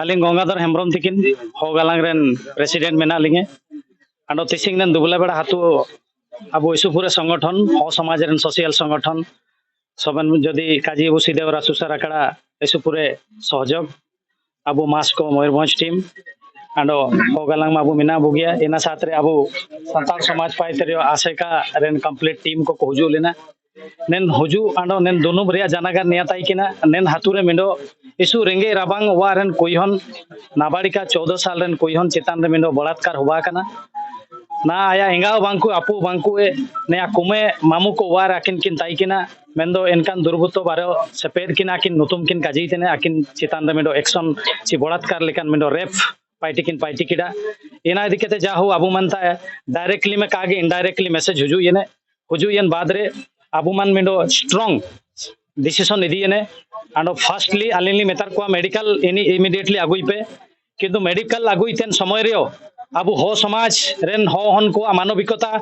आलिंग गंगाधर हेम्ब्रम तिकिन हो गालांग rain president मेना लिंगे आंडो तिसिंग नेन दुबला बेड़ा हातु अब इसुपुरे संगठन हो समाज रेन सोशल संगठन सबन जदि काजी अब सिदेवरा सुसार आकड़ा इसुपुरे सहयोग अब मास को मयूरभंज टीम आंडो हो गालांग अब मेना बुगिया इना साथ रे अब संताल समाज पाइते आसेका रेन कंप्लीट टीम को हुजू लेना नेन हुजू आंडो नेन दोनों बरिया जानागार नियाताई किना नेन हातुरे मिंडो इशू रेंगे राबांग वारेन कोईहन नाबालिका 14 साल रेन कोईहन चितान रे मिंडो बलात्कार हुआ कना ना आया इंगाव बांकु अपू बांकु ए ने कुमे मामू को वार आकिन किन ताई किना मेंदो एनकान दुर्बुत्तो बारो सेपेद किना किन नुतुम किन काजी तेने आकिन चितान रे मिंडो एक्शन ची बलात्कार लेकान मिंडो रेप पाइटी किन पाइटी किडा इना दिकेते जाहु अबु मनता है डायरेक्टली में कागे इनडायरेक्टली मैसेज हुजू येन बाद रे अबु मन मिंडो स्ट्रांग डिसीजन इदियने आंडो फर्स्टली आलिनली मेतार को मेडिकल इनी इमीडिएटली अगुई पे किंतु मेडिकल अगुई तेन समय रियो अब हो समाज रेन हो हन को मानविकता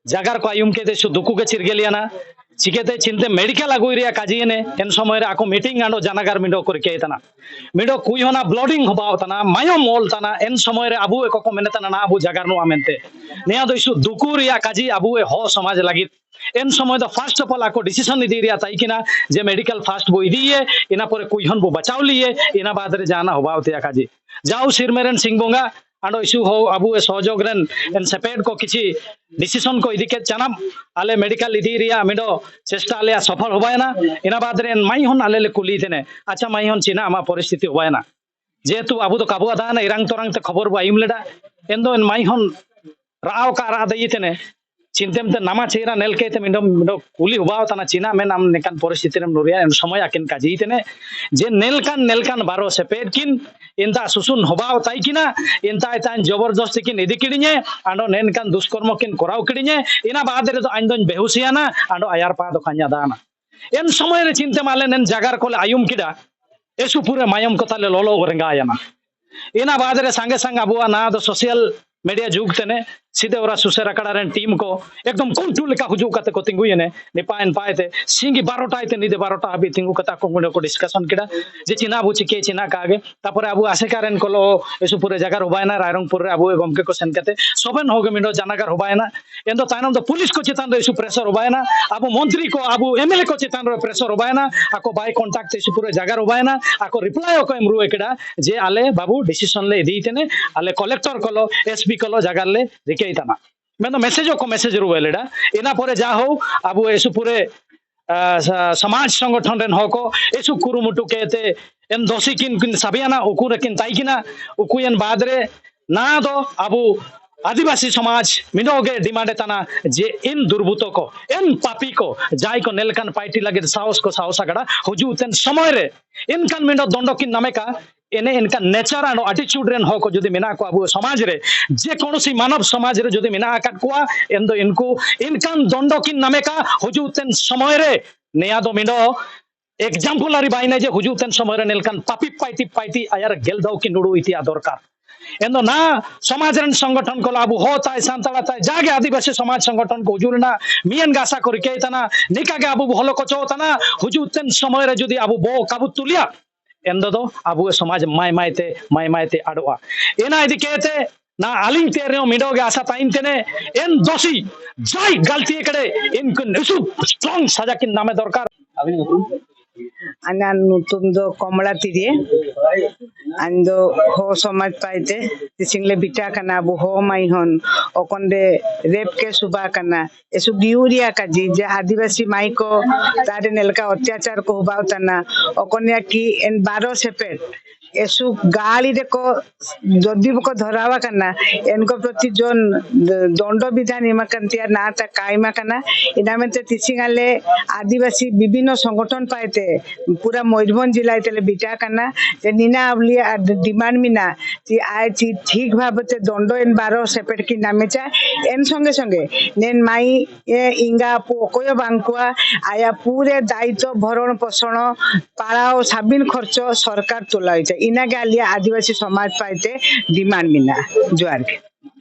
जागार को आयुम के देशु दुकु के चिरगेलियाना चिकेते चिंते मेडिकल अगुई रिया काजीने एन समय रे आको मीटिंग आंडो जानागार मिंडो करके तना मिंडो कुई होना ब्लडिंग होबाव तना मायो मोल तना एन समय रे अबु एको को मेनेतना ना अबु जागार नो आमेनते नेया दो इशु दुकु रिया काजी अबु ए हो समाज लागित एन समय तो फर्स्ट ऑफ ऑल आको डिसीजन इदी रिया ताई किना जे मेडिकल फास्ट बो इदिए इना परे कुई हन बो बचाव लिए इना बाद रे जाना होबावते काजी जाऊ सिरमेरन सिंह बोंगा आंडो इशू हो अबु ए सहयोग रेन एन सेपेड को किछि डिसीजन को इदी के चनाम आले मेडिकल इदी रिया मिडो चेष्टा आले सफल होबायना इना बाद रे माई हन आले ले कुली तेने अच्छा माई हन चिना आमा परिस्थिति होबायना जेतु अबु तो काबु आदाना इरांग तोरांग ते खबर बो आइम लेडा एंदो एन माई हन राव का रा दई तेने चिंतेम ते नामा चेरा नेलके ते मिडो मिडो कुली हुबाव तना चिना में नाम नेकान परिस्थिति रेम नोरिया एन समय आकिन काजी तेने जे नेलकान बारो सेपेड किन इंता सुसुन होबाव ताई किना इंता तान जबरदस्ती किन इदी किडिने आंडो नेनकान दुष्कर्म किन कोराव किडिने इना बाद रे तो आंदोन बेहुसियाना आंडो आयार पा दो खान्या दाना एन समय रे चिंते माले नेन जागार कोले आयुम किडा एसु पूरे मायम को ताले लोलो रेंगायाना इना बाद रे संगे संग अबुआ ना दो सोशल मीडिया जुग तेने सीधे और सुसेरा कड़ारेन टीम को एकदम कुंटू लेका हुजू कते को तिंगुयने निपायन पाएते सिंगी 12टा आइते निदे 12टा अभी तिंगु कता को मुंडो को डिस्कशन किडा जे चिना बुची के चिना कागे तापरे अबु आसे कारेन कोलो एसु पूरे जगह होबायना रायरंगपुर रे अबु गमके को सेन कते सोबेन होगे मिंडो जानागार होबायना एंदो तायनम दो पुलिस को चितान रे एसु प्रेशर होबायना अबु मंत्री को अबु एमएलए को चितान रे प्रेशर होबायना आको बाय कांटेक्ट एसु पूरे जगह होबायना आको रिप्लाई को एमरु एकेडा जे आले बाबू डिसीजन ले दीतेने आले कलेक्टर कोलो एसपी कोलो जगह ले रिकेइताना मैं तो मैसेज रुवेलेडा इना परे जा हो अब एसु पूरे समाज संगठन रेन हो को एसु कुरुमुटु केते एन दोषी किन किन सबियाना उकुरे किन ताइकिना उकुयन बाद रे ना दो अब आदिवासी समाज मिनोगे डिमांड तना जे इन दुर्बुतो को इन पापी को जाय को नेलकान पार्टी लगे साहस को साहस आगड़ा हुजू तेन समय रे इनकान मिंडो दंडो किन नामे का एने इनका नेचर आनो एटीट्यूड रेन हो को जदि मिना को अब समाज रे जे कोनोसी मानव समाज रे जदि मिना आकाट कोआ एंदो इनको इनकान दंडो किन नामे का हुजू तेन समय रे नेया दो मिंडो एग्जाम्पलरी बाइने जे हुजू तेन समय रे नेलकान पापी पाइटी आयार गेलदाव कि नुडु इति दरकार एंदो ना समाज रेन संगठन को लाभ होता है सांतला ताय जागे आदिवासी समाज संगठन को हुजूरना मियन गासा करके तना निकागे अब भलो को चोतना हुजू तेन समय रे जदि अब बो काबू तुलिया एंदो दो अब समाज माय मायते आडवा एना इदी केते ना आलिंग तेरे मिडोगे आशा ताइन तेने एन दोषी जाय गलती कड़े इनको निसु स्ट्रांग सजा किन नामे दरकार अना नुतुम दो कमला तिरिए अंदो हो समाज पाइते तिसिंगले बिटा कना बु हो माई हन ओकंडे रेप के सुबा कना एसु गिउरिया का जी जे आदिवासी माई को तारे नेलका अत्याचार को हुबाव तना ओकन्या की एन 12 सेपेट एसु गाली रे को जदि को धरावा कना इनको प्रति जोन दंड विधान इमाकंतिया ना ता कायमा कना इनामेते तिसिंगाले आदिवासी विभिन्न संगठन पाइते पूरा मयूरभंज जिला इतले बिटा कना जे निना आवली डिमांड मिना ती आय ती ठीक भाबते दंड एन 12 सेपेट की नामे चा एन संगे संगे नेन माई ए इंगा पोकोय बांकुआ आया पूरे दायित्व भरण पोषण पाळाओ साबिन खर्च सरकार तुलाइছে इना गालिया आदिवासी समाज पाइते डिमांड मिना जुआर के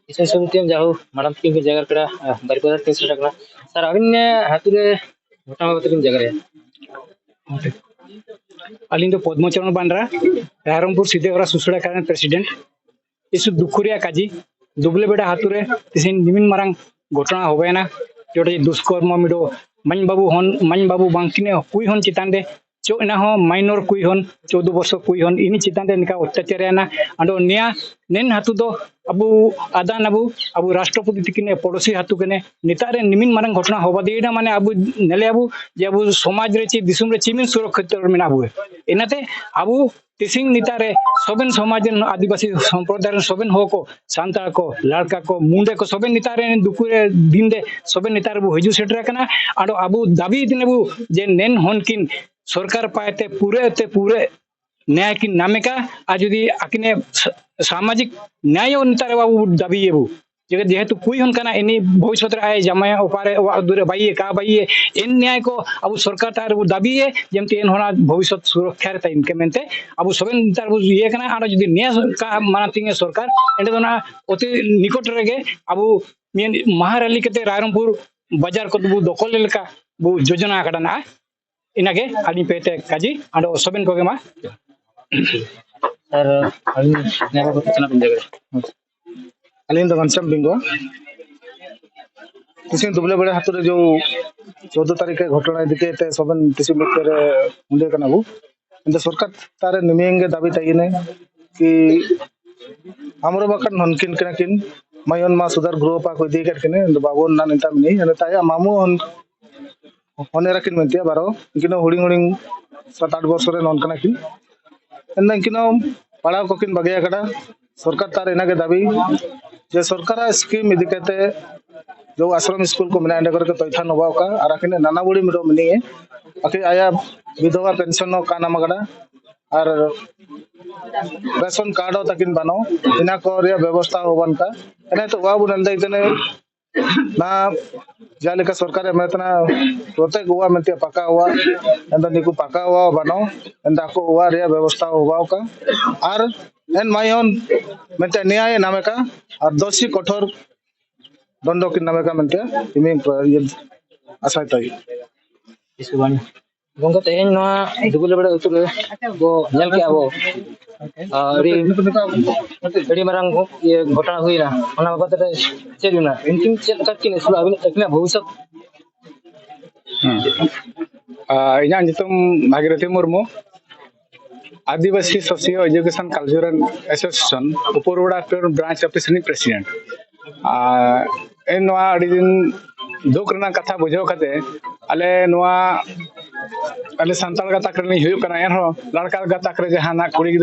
इसे सुनते जाओ मैडम की जगह कड़ा बारिपदा 300 टाका सर अबिन हातुरे मोटा मोटा जगह रे अली दो पद्मचरण बांड्रा रायरंगपुर सीधेगरा सुसड़ा कारण प्रेसिडेंट इस दुखुरिया काजी दुबले बेड़ा हाथुरे तिसिन निमिन मारंग घटना होबेना जोटे दुष्कर्म मिडो मन बाबू बांकिने कुई हन चितान दे चो इना हो माइनर कुई हन 14 वर्ष कुई हन इनी चितान दे निका अत्याचारना अंडो निया नेन हाथु दो आदान अबु राष्ट्रपति तिकिने पड़ोसी हाथु कने नितारे निमिन मारंग घटना होबा देना माने अबु नेले अबु जे अबु समाज रे ची दिसुम रे चिमिन सुरक्षित मेना अबु इनाते अबु तिसिंग नितारे सोबेन समाज आदिवासी संप्रदाय सोबेन हो को सांता को लड़का को मुंडे को सोबेन नितारे दुकुरे दिन दे सोबेन नितारे बु हजू सेटर कना आडो अबु दाबी दिने बु जे नेन होनकिन सरकार पाएते पूरे न्याय की नामिका आज यदि आकिने सामाजिक न्याय नितारे बाबू दाबी बु जेहेतु कुई हन कना इनी भविष्य आए जमाया उपारे दूरे बाइये का बाइये इन न्याय को अब सरकार तार दाबी है जमती इन होना भविष्य सुरक्षा रे इनके मेनते अब सोबेन तार ये कना आडो जदि न्याय का मानतिंगे सरकार एंडे दोना अति निकट रेगे अब महारैली कते रायरंगपुर बाजार को बु दखल लेका बु योजना आकडाना इनागे आली पेते काजी आडो सोबेन कोगे मा सर अली नेबा को चना पिंजगा अलीन तो घनश्याम बिंगो किसी दुबले बड़े हाथ जो 14 तारीख के घटना दिखे सबन किसी मुंडे का नबू इंद सरकार तारे निमेंगे दाबी ताइने कि हमरो बकन हनकिन कना किन मयन मा सुधार ग्रुप आ को दी करकिने बाबोन ना नेता मिनी अने ताया मामू हन होने रकिन मेंतिया बारो किनो हुडिंग 7-8 वर्ष रे नन कना किन एंदा किनो पढ़ा को किन बगया कड़ा सरकार तार इनागे दाबी जे सरकार स्कीम इदी कहते जो आश्रम स्कूल को मिना इंडे करके तैथा नबाव का आराकिने नाना बुड़ी मिरो मिनी है आके आया विधवा पेंशन का नाम गड़ा और रेशन कार्ड तकिन बनो इना को रे व्यवस्था होवन का एने तो वा बुनंदा इतने ना जालिका सरकार मेतना प्रत्येक हुआ मेंते पका हुआ एंदा निकु पका हुआ बनो एंदा को हुआ रे व्यवस्था होबाव का और एन मायन मेंते न्याय नामे का और दोषी कठोर दंड की नामे का मेंते इमे आशा ताई इसुबानी गंगा तेहेन नवा दुबले बड़ा उतुरे बो नेल के आबो अड़ी मारंग ये घटना हुईना ओना बाबत रे चेलुना इनकिन चेल ककिन सुला अबिन एकना भविष्य इना जितुम Bhagirathi Murmu Adivasi socio education cultural association Uparwada branch office president नवा अड़ी दिन दुख रना कथा बुझाव कते अले नवा अले संताल गाताक रे हुयु कना एन लड़का गाताक रे जहाना कुड़ी